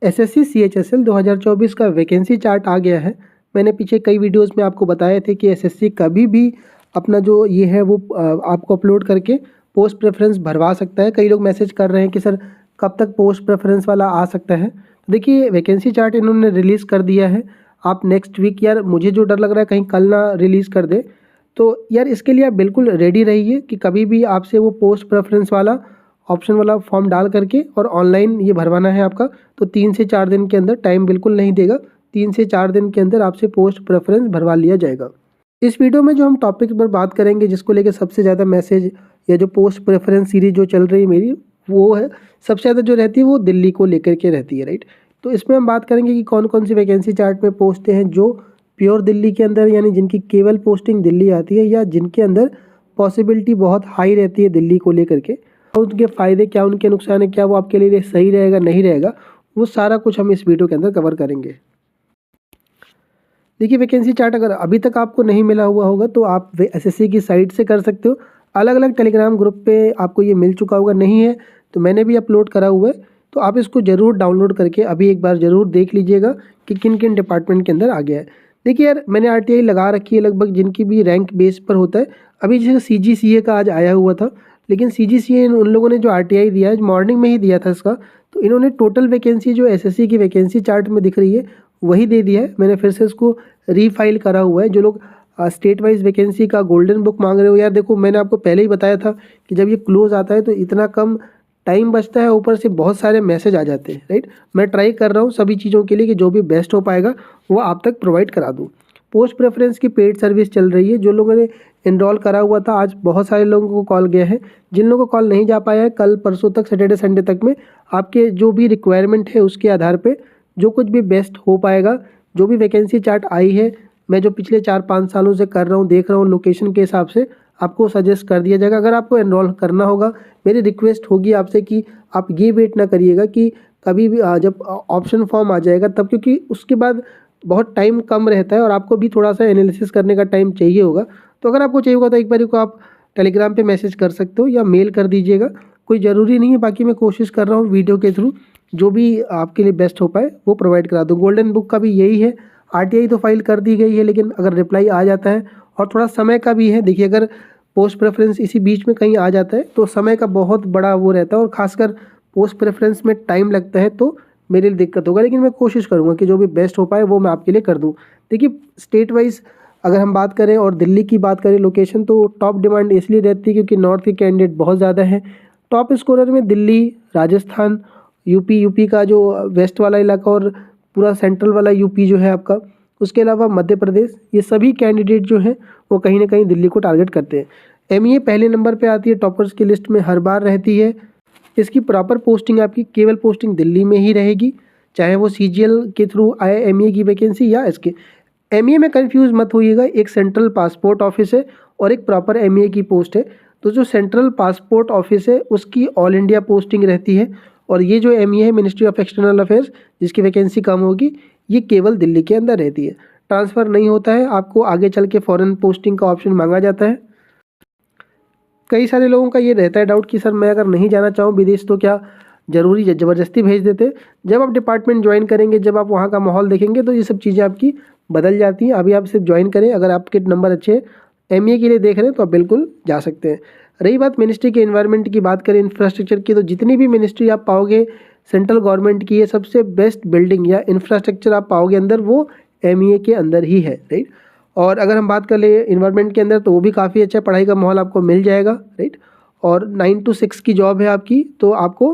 SSC CHSL 2024 का vacancy chart आ गया है। मैंने पीछे कई वीडियोस में आपको बताए थे कि एसएससी कभी भी अपना जो ये है वो आपको अपलोड करके पोस्ट प्रेफरेंस भरवा सकता है। कई लोग मैसेज कर रहे हैं कि सर कब तक पोस्ट प्रेफरेंस वाला आ सकता है। तो देखिए वैकेंसी चार्ट इन्होंने रिलीज़ कर दिया है। आप नेक्स्ट वीक, यार मुझे जो डर लग रहा है कहीं कल ना रिलीज़ कर दे, तो यार इसके लिए आप बिल्कुल रेडी रहिए कि कभी भी आपसे वो पोस्ट प्रेफरेंस वाला ऑप्शन वाला फॉर्म डाल करके और ऑनलाइन ये भरवाना है आपका। तो 3 से 4 दिन के अंदर, टाइम बिल्कुल नहीं देगा, 3 से 4 दिन के अंदर आपसे पोस्ट प्रेफरेंस भरवा लिया जाएगा। इस वीडियो में जो हम टॉपिक पर बात करेंगे, जिसको लेकर सबसे ज़्यादा मैसेज या जो पोस्ट प्रेफरेंस सीरीज जो चल रही है मेरी, वो है सबसे ज़्यादा जो रहती है वो दिल्ली को लेकर के रहती है, राइट। तो इसमें हम बात करेंगे कि कौन कौन सी वैकेंसी चार्ट में पोस्टें हैं जो प्योर दिल्ली के अंदर, यानी जिनकी केवल पोस्टिंग दिल्ली आती है, या जिनके अंदर पॉसिबिलिटी बहुत हाई रहती है दिल्ली को लेकर के, और उनके फ़ायदे क्या, उनके नुकसान है क्या, वो आपके लिए सही रहेगा नहीं रहेगा, वो सारा कुछ हम इस वीडियो के अंदर कवर करेंगे। देखिए वैकेंसी चार्ट अगर अभी तक आपको नहीं मिला हुआ होगा तो आप एसएससी की साइट से कर सकते हो। अलग अलग टेलीग्राम ग्रुप पे आपको ये मिल चुका होगा, नहीं है तो मैंने भी अपलोड करा हुआ है, तो आप इसको ज़रूर डाउनलोड करके अभी एक बार ज़रूर देख लीजिएगा कि किन किन डिपार्टमेंट के अंदर आ गया है। देखिए यार मैंने आरटीआई लगा रखी है लगभग, जिनकी भी रैंक बेस पर होता है। अभी जैसे सीजीसीए का आज आया हुआ था, लेकिन सीजीसीए उन लोगों ने जो आरटीआई दिया है मॉर्निंग में ही दिया था इसका, तो इन्होंने टोटल वैकेंसी जो एसएससी की वैकेंसी चार्ट में दिख रही है वही दे दिया है। मैंने फिर से इसको रीफाइल करा हुआ है। जो लोग स्टेट वाइज वैकेंसी का गोल्डन बुक मांग रहे हो, यार देखो मैंने आपको पहले ही बताया था कि जब ये क्लोज आता है तो इतना कम टाइम बचता है, ऊपर से बहुत सारे मैसेज आ जाते हैं, राइट। मैं ट्राई कर रहा हूँ सभी चीज़ों के लिए कि जो भी बेस्ट हो पाएगा वो आप तक प्रोवाइड करा दूँ। पोस्ट प्रेफरेंस की पेड सर्विस चल रही है। जो लोगों ने इनरोल करा हुआ था, आज बहुत सारे लोगों को कॉल गया है। जिन लोगों को कॉल नहीं जा पाया है, कल परसों तक, सैटरडे संडे तक में आपके जो भी रिक्वायरमेंट है उसके आधार पे जो कुछ भी बेस्ट हो पाएगा, जो भी वैकेंसी चार्ट आई है, मैं जो पिछले 4-5 सालों से कर रहा हूँ, देख रहा हूँ, लोकेशन के हिसाब से आपको सजेस्ट कर दिया जाएगा। अगर आपको एनरोल करना होगा, मेरी रिक्वेस्ट होगी आपसे कि आप ये वेट ना करिएगा कि कभी भी जब ऑप्शन फॉर्म आ जाएगा तब, क्योंकि उसके बाद बहुत टाइम कम रहता है और आपको भी थोड़ा सा एनालिसिस करने का टाइम चाहिए होगा। तो अगर आपको चाहिए होगा तो एक बार को आप टेलीग्राम पे मैसेज कर सकते हो या मेल कर दीजिएगा, कोई ज़रूरी नहीं है। बाकी मैं कोशिश कर रहा हूँ वीडियो के थ्रू जो भी आपके लिए बेस्ट हो पाए वो प्रोवाइड करा दूँ। गोल्डन बुक का भी यही है। आरटीआई तो फाइल कर दी गई है, लेकिन अगर रिप्लाई आ जाता है, और थोड़ा समय का भी है। देखिए अगर पोस्ट प्रेफरेंस इसी बीच में कहीं आ जाता है तो समय का बहुत बड़ा वो रहता है, और ख़ासकर पोस्ट प्रेफरेंस में टाइम लगता है तो मेरे लिए दिक्कत होगा। लेकिन मैं कोशिश करूँगा कि जो भी बेस्ट हो पाए वो मैं आपके लिए कर दूँ। देखिए स्टेट वाइज अगर हम बात करें और दिल्ली की बात करें लोकेशन, तो टॉप डिमांड इसलिए रहती है क्योंकि नॉर्थ के कैंडिडेट बहुत ज़्यादा हैं। टॉप स्कोरर में दिल्ली, राजस्थान, यूपी का जो वेस्ट वाला इलाका और पूरा सेंट्रल वाला यूपी जो है आपका, उसके अलावा मध्य प्रदेश, ये सभी कैंडिडेट जो हैं वो कहीं ना कहीं दिल्ली को टारगेट करते हैं। एमईए पहले नंबर पे आती है टॉपर्स की लिस्ट में, हर बार रहती है। इसकी प्रॉपर पोस्टिंग आपकी केवल पोस्टिंग दिल्ली में ही रहेगी, चाहे वो सीजीएल के थ्रू आए एमईए की वैकेंसी या इसके। एमईए में कंफ्यूज मत होइएगा, एक सेंट्रल पासपोर्ट ऑफिस है और एक प्रॉपर एमईए की पोस्ट है। तो जो सेंट्रल पासपोर्ट ऑफिस है उसकी ऑल इंडिया पोस्टिंग रहती है, और ये जो एमईए है मिनिस्ट्री ऑफ एक्सटर्नल अफेयर्स, जिसकी वैकेंसी कम होगी, ये केवल दिल्ली के अंदर रहती है। ट्रांसफ़र नहीं होता है, आपको आगे चल के फॉरेन पोस्टिंग का ऑप्शन मांगा जाता है। कई सारे लोगों का ये रहता है डाउट कि सर मैं अगर नहीं जाना चाहूँ विदेश तो क्या ज़रूरी ज़बरदस्ती भेज देते। जब आप डिपार्टमेंट ज्वाइन करेंगे, जब आप वहाँ का माहौल देखेंगे तो ये सब चीज़ें आपकी बदल जाती हैं। अभी आप सिर्फ ज्वाइन करें, अगर आपके नंबर अच्छे हैं, एमईए के लिए देख रहे हैं तो आप बिल्कुल जा सकते हैं। रही बात मिनिस्ट्री के एनवायरनमेंट की, बात करें इंफ्रास्ट्रक्चर की, तो जितनी भी मिनिस्ट्री आप पाओगे सेंट्रल गवर्नमेंट की, ये सबसे बेस्ट बिल्डिंग या इंफ्रास्ट्रक्चर आप पाओगे अंदर वो एमईए के अंदर ही है, राइट। और अगर हम बात कर ले इन्वायरमेंट के अंदर तो वो भी काफ़ी अच्छा पढ़ाई का माहौल आपको मिल जाएगा, राइट। और 9 to 6 की जॉब है आपकी, तो आपको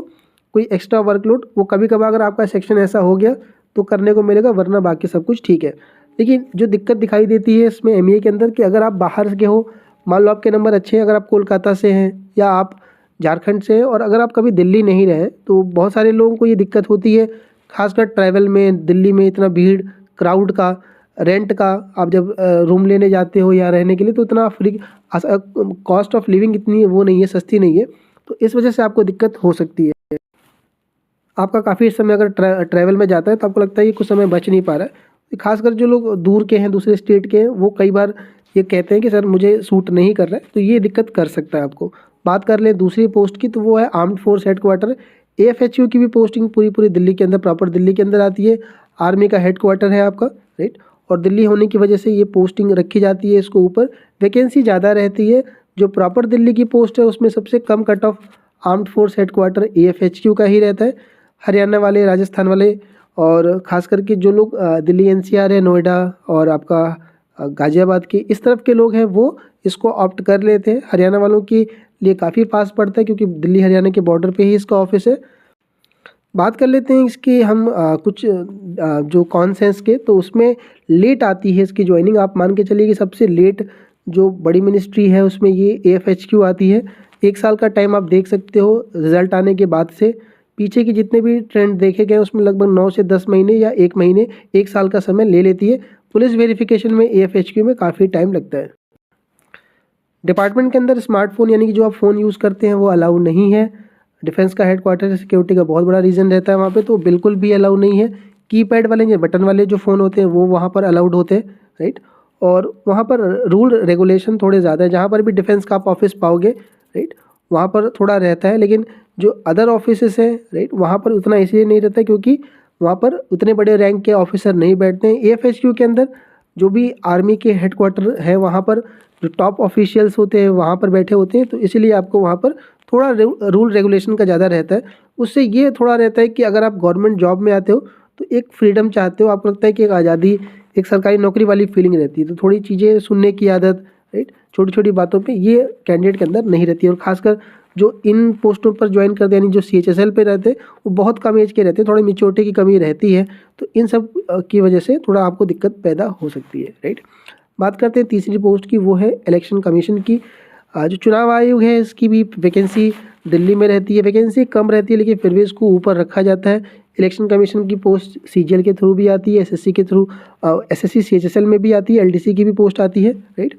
कोई एक्स्ट्रा वर्कलोड वो कभी कभार अगर आपका सेक्शन ऐसा हो गया तो करने को मिलेगा, वरना बाकी सब कुछ ठीक है। लेकिन जो दिक्कत दिखाई देती है इसमें एमईए के अंदर कि अगर आप बाहर के हो, मान लो आपके नंबर अच्छे हैं, अगर आप कोलकाता से हैं या आप झारखंड से हैं, और अगर आप कभी दिल्ली नहीं रहे, तो बहुत सारे लोगों को ये दिक्कत होती है, खासकर ट्रैवल में। दिल्ली में इतना भीड़, क्राउड का, रेंट का, आप जब रूम लेने जाते हो या रहने के लिए तो इतना फ्री कॉस्ट ऑफ लिविंग इतनी वो नहीं है, सस्ती नहीं है, तो इस वजह से आपको दिक्कत हो सकती है। आपका काफ़ी समय अगर ट्रैवल में जाता है तो आपको लगता है कि कुछ समय बच नहीं पा रहा है। खासकर जो लोग दूर के हैं, दूसरे स्टेट के हैं, वो कई बार ये कहते हैं कि सर मुझे सूट नहीं कर रहा है, तो ये दिक्कत कर सकता है आपको। बात कर लें दूसरी पोस्ट की, तो वो है आर्म्ड फोर्स हेडक्वार्टर AFHQ की भी पोस्टिंग पूरी दिल्ली के अंदर, प्रॉपर दिल्ली के अंदर आती है। आर्मी का हेडक्वार्टर है आपका, राइट। और दिल्ली होने की वजह से ये पोस्टिंग रखी जाती है इसको ऊपर, वैकेंसी ज़्यादा रहती है। जो प्रॉपर दिल्ली की पोस्ट है उसमें सबसे कम cut off armed force headquarter AFHQ का ही रहता है। हरियाणा वाले, राजस्थान वाले और ख़ास करके जो लोग दिल्ली NCR है, नोएडा और आपका गाज़ियाबाद के इस तरफ के लोग हैं वो इसको ऑप्ट कर लेते हैं। हरियाणा वालों के लिए काफ़ी पास पड़ता है क्योंकि दिल्ली हरियाणा के बॉर्डर पे ही इसका ऑफिस है। बात कर लेते हैं इसकी हम कुछ जो कॉन्स हैं इसके, तो उसमें लेट आती है इसकी ज्वाइनिंग। आप मान के चलिए कि सबसे लेट जो बड़ी मिनिस्ट्री है उसमें ये AFHQ आती है। 1 साल का टाइम आप देख सकते हो रिज़ल्ट आने के बाद से। पीछे के जितने भी ट्रेंड देखे गए उसमें लगभग 9 से 10 महीने या 1 महीने, 1 साल का समय ले लेती है। पुलिस वेरिफिकेशन में AFHQ में काफ़ी टाइम लगता है। डिपार्टमेंट के अंदर स्मार्टफोन यानी कि जो आप फ़ोन यूज़ करते हैं वो अलाउ नहीं है। डिफेंस का हेडक्वार्टर, सिक्योरिटी का बहुत बड़ा रीज़न रहता है वहाँ पे, तो बिल्कुल भी अलाउ नहीं है। कीपैड वाले या बटन वाले जो फ़ोन होते हैं वो वहाँ पर अलाउड होते हैं, राइट। और वहाँ पर रूल रेगुलेशन थोड़े ज़्यादा है। जहाँ पर भी डिफेंस का आप ऑफिस पाओगे, राइट, वहाँ पर थोड़ा रहता है। लेकिन जो अदर ऑफिसेस हैं, राइट, वहाँ पर उतना इसलिए नहीं रहता क्योंकि वहाँ पर उतने बड़े रैंक के ऑफिसर नहीं बैठते हैं। AFHQ के अंदर जो भी आर्मी के हेडक्वार्टर है वहाँ पर जो टॉप ऑफिशियल्स होते हैं वहाँ पर बैठे होते हैं, तो इसीलिए आपको वहाँ पर थोड़ा रूल रेगुलेशन का ज़्यादा रहता है। उससे ये थोड़ा रहता है कि अगर आप गवर्नमेंट जॉब में आते हो तो एक फ्रीडम चाहते हो, आपको लगता है कि एक आज़ादी, एक सरकारी नौकरी वाली फीलिंग रहती है। तो थोड़ी चीज़ें सुनने की आदत, राइट, छोटी छोटी बातों पे ये कैंडिडेट के अंदर नहीं रहती है। और ख़ासकर जो इन पोस्टों पर ज्वाइन करते हैं यानी जो CHSL पे रहते हैं वो बहुत कम एज के रहते हैं, थोड़ी मेच्योरिटी की कमी रहती है। तो इन सब की वजह से थोड़ा आपको दिक्कत पैदा हो सकती है, राइट। बात करते हैं तीसरी पोस्ट की, वो है इलेक्शन कमीशन की। जो चुनाव आयोग है इसकी भी वैकेंसी दिल्ली में रहती है। वैकेंसी कम रहती है लेकिन फिर भी इसको ऊपर रखा जाता है। इलेक्शन कमीशन की पोस्ट CGL के थ्रू भी आती है, SSC के थ्रू, SSC CHSL में भी आती है, LDC की भी पोस्ट आती है, राइट।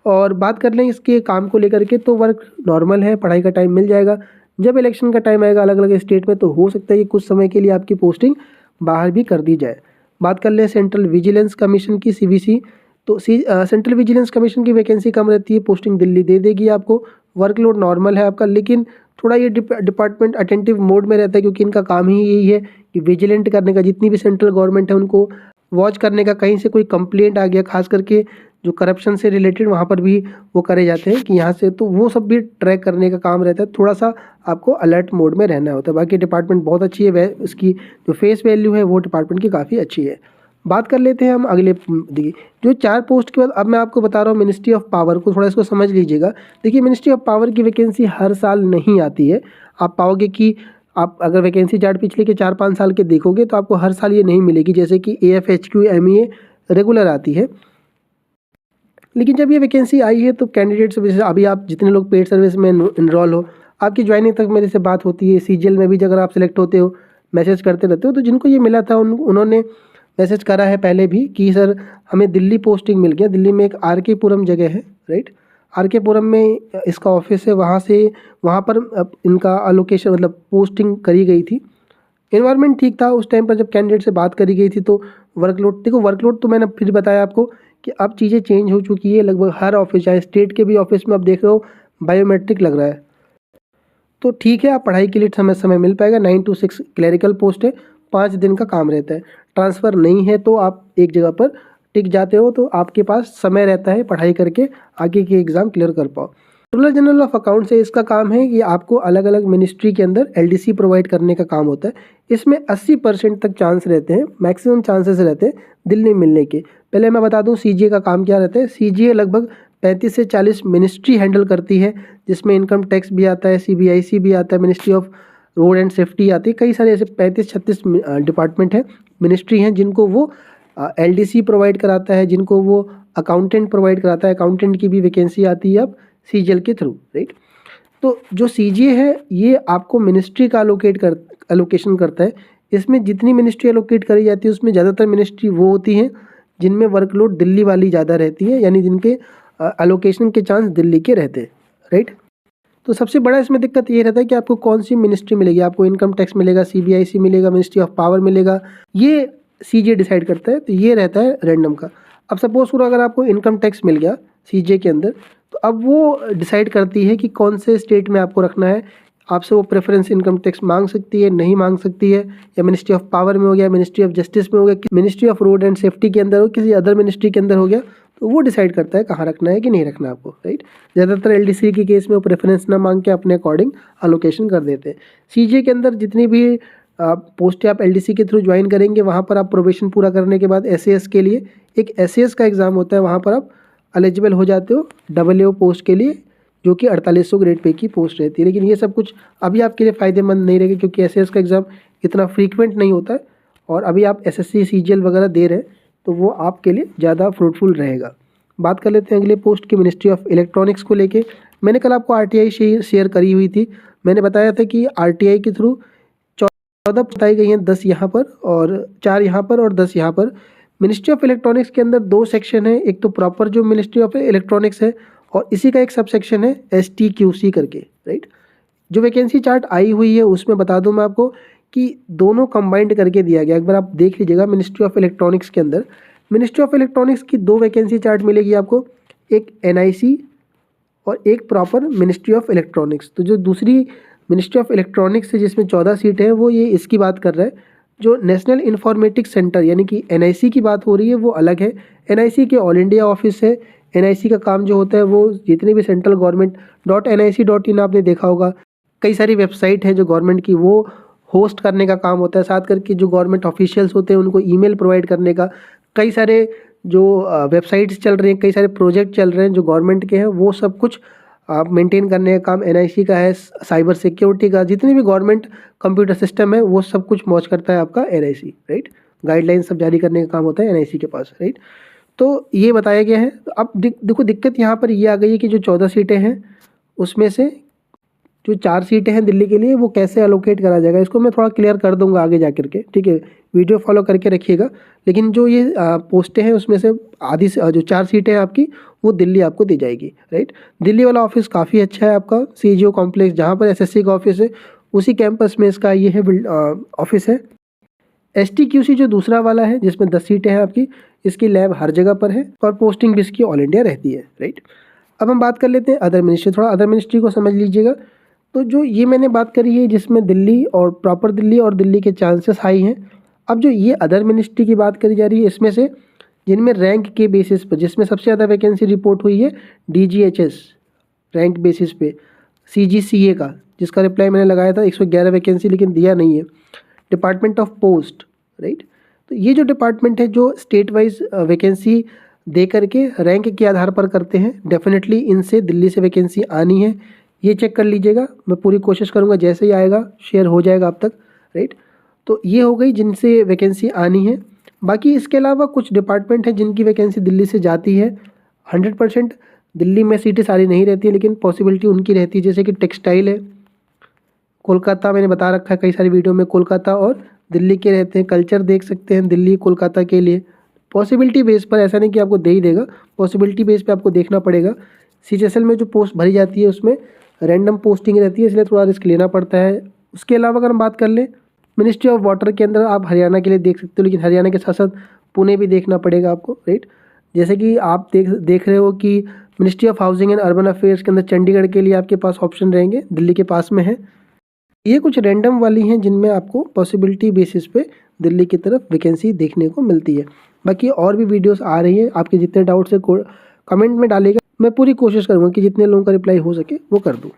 और बात कर लें इसके काम को लेकर के तो वर्क नॉर्मल है, पढ़ाई का टाइम मिल जाएगा। जब इलेक्शन का टाइम आएगा अलग अलग स्टेट में तो हो सकता है कि कुछ समय के लिए आपकी पोस्टिंग बाहर भी कर दी जाए। बात कर लें सेंट्रल विजिलेंस कमीशन की, CVC, तो सेंट्रल विजिलेंस कमीशन की वैकेंसी कम रहती है, पोस्टिंग दिल्ली दे देगी आपको। वर्कलोड नॉर्मल है आपका, लेकिन थोड़ा ये डिपार्टमेंट अटेंटिव मोड में रहता है क्योंकि इनका काम ही यही है कि विजिलेंट करने का, जितनी भी सेंट्रल गवर्नमेंट है उनको वॉच करने का। कहीं से कोई कंप्लेंट आ गया, खास करके जो करप्शन से रिलेटेड, वहाँ पर भी वो करे जाते हैं कि यहाँ से, तो वो सब भी ट्रैक करने का काम रहता है। थोड़ा सा आपको अलर्ट मोड में रहना होता है। बाकी डिपार्टमेंट बहुत अच्छी है, इसकी जो फेस वैल्यू है वो डिपार्टमेंट की काफ़ी अच्छी है। बात कर लेते हैं हम अगले, देखिए जो 4 पोस्ट के बाद अब मैं आपको बता रहा हूँ मिनिस्ट्री ऑफ पावर को, थोड़ा इसको समझ लीजिएगा। देखिए मिनिस्ट्री ऑफ पावर की वैकेंसी हर साल नहीं आती है। आप पाओगे कि आप अगर वैकेंसी चार्ट पिछले के 4-5 साल के देखोगे तो आपको हर साल ये नहीं मिलेगी, जैसे कि AFHQ MEA रेगुलर आती है। लेकिन जब ये वैकेंसी आई है तो कैंडिडेट्स, जैसे अभी आप जितने लोग पेड सर्विस में इनरोल हो, आपकी ज्वाइनिंग तक मेरे से बात होती है। CGL में भी अगर आप सेलेक्ट होते हो, मैसेज करते रहते हो, तो जिनको ये मिला था उन्होंने मैसेज करा है पहले भी कि सर हमें दिल्ली पोस्टिंग मिल गया। दिल्ली में एक RK पुरम जगह है, राइट, RK पुरम में इसका ऑफिस है। वहाँ पर इनका अलोकेशन मतलब पोस्टिंग करी गई थी। एनवायरनमेंट ठीक था उस टाइम पर जब कैंडिडेट से बात करी गई थी। तो वर्कलोड, देखो वर्कलोड तो मैंने फिर बताया आपको कि अब चीज़ें चेंज हो चुकी है। लगभग हर ऑफिस, चाहे स्टेट के भी ऑफिस में आप देख रहे हो बायोमेट्रिक लग रहा है। तो ठीक है, आप पढ़ाई के लिए समय मिल पाएगा। 9 to 6 क्लरिकल पोस्ट है, 5 दिन का काम रहता है। ट्रांसफ़र नहीं है तो आप एक जगह पर टिक जाते हो, तो आपके पास समय रहता है पढ़ाई करके आगे के एग्ज़ाम क्लियर कर पाओ। कंट्रोलर जनरल ऑफ अकाउंट से इसका काम है कि आपको अलग अलग मिनिस्ट्री के अंदर LDC प्रोवाइड करने का काम होता है। इसमें 80% तक चांस रहते हैं, मैक्सिमम चांसेस रहते हैं दिल्ली मिलने के। पहले मैं बता दूं CGA का काम क्या रहता है। CGA लगभग 35 से 40 मिनिस्ट्री हैंडल करती है, जिसमें इनकम टैक्स भी आता है, CBIC भी आता है, ministry of road and safety आती है। कई सारे ऐसे 35-36 डिपार्टमेंट हैं, मिनिस्ट्री हैं, जिनको वो LDC प्रोवाइड कराता है, जिनको वो अकाउंटेंट प्रोवाइड कराता है। अकाउंटेंट की भी वैकेंसी आती है अब CGL के थ्रू, राइट। तो जो CGA है ये आपको मिनिस्ट्री का एलोकेशन करता है। इसमें जितनी मिनिस्ट्री एलोकेट करी जाती है उसमें ज़्यादातर मिनिस्ट्री वो होती हैं जिनमें वर्कलोड दिल्ली वाली ज़्यादा रहती है, यानी जिनके एलोकेशन के चांस दिल्ली के रहते हैं, राइट। तो सबसे बड़ा इसमें दिक्कत ये रहता है कि आपको कौन सी मिनिस्ट्री मिलेगी। आपको इनकम टैक्स मिलेगा, CBIC मिलेगा, मिनिस्ट्री ऑफ पावर मिलेगा, ये CGA डिसाइड करता है। तो ये रहता है रैंडम का। अब सपोज करो अगर आपको इनकम टैक्स मिल गया CGA के अंदर, तो अब वो डिसाइड करती है कि कौन से स्टेट में आपको रखना है। आपसे वो प्रेफरेंस इनकम टैक्स मांग सकती है, नहीं मांग सकती है, या मिनिस्ट्री ऑफ पावर में हो गया, मिनिस्ट्री ऑफ जस्टिस में हो गया, ministry of road and safety के अंदर हो, किसी अदर मिनिस्ट्री के अंदर हो गया, तो वो डिसाइड करता है कहाँ रखना है कि नहीं रखना आपको, राइट। ज़्यादातर एलडीसी के केस में वो प्रेफरेंस ना मांग के अपने अकॉर्डिंग अलोकेशन कर देते हैं। सीजे के अंदर जितनी भी पोस्ट आप एलडीसी के थ्रू ज्वाइन करेंगे, वहाँ पर आप प्रोबेशन पूरा करने के बाद एसएएस के लिए एक एसएएस का एग्ज़ाम होता है, वहाँ पर आप एलिजिबल हो जाते हो AAO पोस्ट के लिए, जो कि 4800 ग्रेड पे की पोस्ट रहती है। लेकिन ये सब कुछ अभी आपके लिए फ़ायदेमंद नहीं रहेगा, क्योंकि एसएएस का एग्ज़ाम इतना फ्रीक्वेंट नहीं होता है, और अभी आप एसएससी सीजीएल वगैरह दे रहे हैं, तो वो आपके लिए ज़्यादा फ्रूटफुल रहेगा। बात कर लेते हैं अगले पोस्ट की, मिनिस्ट्री ऑफ इलेक्ट्रॉनिक्स को लेके। मैंने कल आपको आरटीआई शेयर करी हुई थी। मैंने बताया था कि आरटीआई के थ्रू 14 बताई गई हैं, 10 यहाँ पर और 4 यहाँ पर और 10 यहाँ पर। मिनिस्ट्री ऑफ इलेक्ट्रॉनिक्स के अंदर 2 सेक्शन है, एक तो प्रॉपर जो मिनिस्ट्री ऑफ इलेक्ट्रॉनिक्स है, और इसी का एक सब सेक्शन है STQC करके, राइट। जो वैकेंसी चार्ट आई हुई है उसमें बता दूं मैं आपको कि दोनों कंबाइंड करके दिया गया। एक बार आप देख लीजिएगा, मिनिस्ट्री ऑफ इलेक्ट्रॉनिक्स के अंदर मिनिस्ट्री ऑफ इलेक्ट्रॉनिक्स की 2 वैकेंसी चार्ट मिलेगी आपको, एक NIC और एक प्रॉपर मिनिस्ट्री ऑफ इलेक्ट्रॉनिक्स। तो जो दूसरी मिनिस्ट्री ऑफ इलेक्ट्रॉनिक्स है जिसमें 14 सीटें हैं, वो ये इसकी बात कर रहा है। जो नेशनल इंफॉर्मेटिक्स सेंटर यानी कि NIC की बात हो रही है, वो अलग है। NIC के ऑल इंडिया ऑफिस है। NIC का काम जो होता है वो जितने भी सेंट्रल गवर्नमेंट .nic.in आपने देखा होगा, कई सारी वेबसाइट है जो गवर्नमेंट की, वो होस्ट करने का काम होता है। साथ करके जो गवर्नमेंट ऑफिशियल्स होते हैं उनको ईमेल प्रोवाइड करने का, कई सारे जो वेबसाइट्स चल रही हैं, कई सारे प्रोजेक्ट चल रहे हैं जो गवर्नमेंट के हैं, वो सब कुछ मेंटेन करने का काम NIC का है। साइबर सिक्योरिटी का, जितनी भी गवर्नमेंट कंप्यूटर सिस्टम है वो सब कुछ मौज करता है आपका NIC, राइट। गाइडलाइन सब जारी करने का काम होता है NIC के पास, राइट। तो ये बताया गया है। तो अब देखो दिक्कत यहाँ पर ये आ गई है कि जो 14 सीटें हैं उसमें से जो 4 सीटें हैं दिल्ली के लिए, वो कैसे अलोकेट करा जाएगा, इसको मैं थोड़ा क्लियर कर दूंगा आगे जा करके, ठीक है। वीडियो फॉलो करके रखिएगा। लेकिन जो ये पोस्टें हैं उसमें से आधी जो 4 सीटें हैं आपकी, वो दिल्ली आपको दी जाएगी, राइट। दिल्ली वाला ऑफिस काफ़ी अच्छा है आपका, CGO कॉम्प्लेक्स, जहाँ पर SSC का ऑफिस है उसी कैंपस में इसका ये है ऑफिस है। STQC जो दूसरा वाला है जिसमें 10 सीटें हैं आपकी, इसकी लैब हर जगह पर है और पोस्टिंग भी इसकी ऑल इंडिया रहती है, राइट। अब हम बात कर लेते हैं अदर मिनिस्ट्री। थोड़ा अदर मिनिस्ट्री को समझ लीजिएगा। तो जो ये मैंने बात करी है जिसमें दिल्ली और प्रॉपर दिल्ली और दिल्ली के चांसेस हाई हैं। अब जो ये अदर मिनिस्ट्री की बात करी जा रही है, इसमें से जिनमें रैंक के बेसिस पर, जिसमें सबसे ज़्यादा वैकेंसी रिपोर्ट हुई है DGHS रैंक बेसिस पे, CGCA का, जिसका रिप्लाई मैंने लगाया था 111 वैकेंसी, लेकिन दिया नहीं है। Department of post, right. तो ये जो डिपार्टमेंट है जो स्टेट वाइज वैकेंसी दे करके रैंक के आधार पर करते हैं, डेफिनेटली इनसे दिल्ली से वैकेंसी आनी है, ये चेक कर लीजिएगा। मैं पूरी कोशिश करूँगा जैसे ही आएगा शेयर हो जाएगा अब तक, राइट। तो ये हो गई जिनसे वैकेंसी आनी है। बाकी इसके अलावा कुछ डिपार्टमेंट है जिनकी वैकेंसी दिल्ली से जाती है। 100% दिल्ली में सीटें सारी नहीं रहती है, लेकिन पॉसिबिलिटी उनकी रहती है। जैसे कि टेक्सटाइल है, कोलकाता मैंने बता रखा है कई सारी वीडियो में, कोलकाता और दिल्ली के रहते हैं। कल्चर देख सकते हैं दिल्ली कोलकाता के लिए, पॉसिबिलिटी बेस पर, ऐसा नहीं कि आपको दे ही देगा, पॉसिबिलिटी बेस पे आपको देखना पड़ेगा। CHSL में जो पोस्ट भरी जाती है उसमें रैंडम पोस्टिंग रहती है, इसलिए थोड़ा रिस्क लेना पड़ता है। उसके अलावा अगर हम बात कर लें मिनिस्ट्री ऑफ वाटर के अंदर, आप हरियाणा के लिए देख सकते हो, लेकिन हरियाणा के साथ साथ पुणे भी देखना पड़ेगा आपको, राइट। जैसे कि आप देख रहे हो कि ministry of housing and urban affairs के अंदर चंडीगढ़ के लिए आपके पास ऑप्शन रहेंगे, दिल्ली के पास में है। ये कुछ रैंडम वाली हैं जिनमें आपको पॉसिबिलिटी बेसिस पे दिल्ली की तरफ वैकेंसी देखने को मिलती है। बाकी और भी वीडियोस आ रही हैं, आपके जितने डाउट्स है कमेंट में डालेगा, मैं पूरी कोशिश करूँगा कि जितने लोगों का रिप्लाई हो सके वो कर दूँ।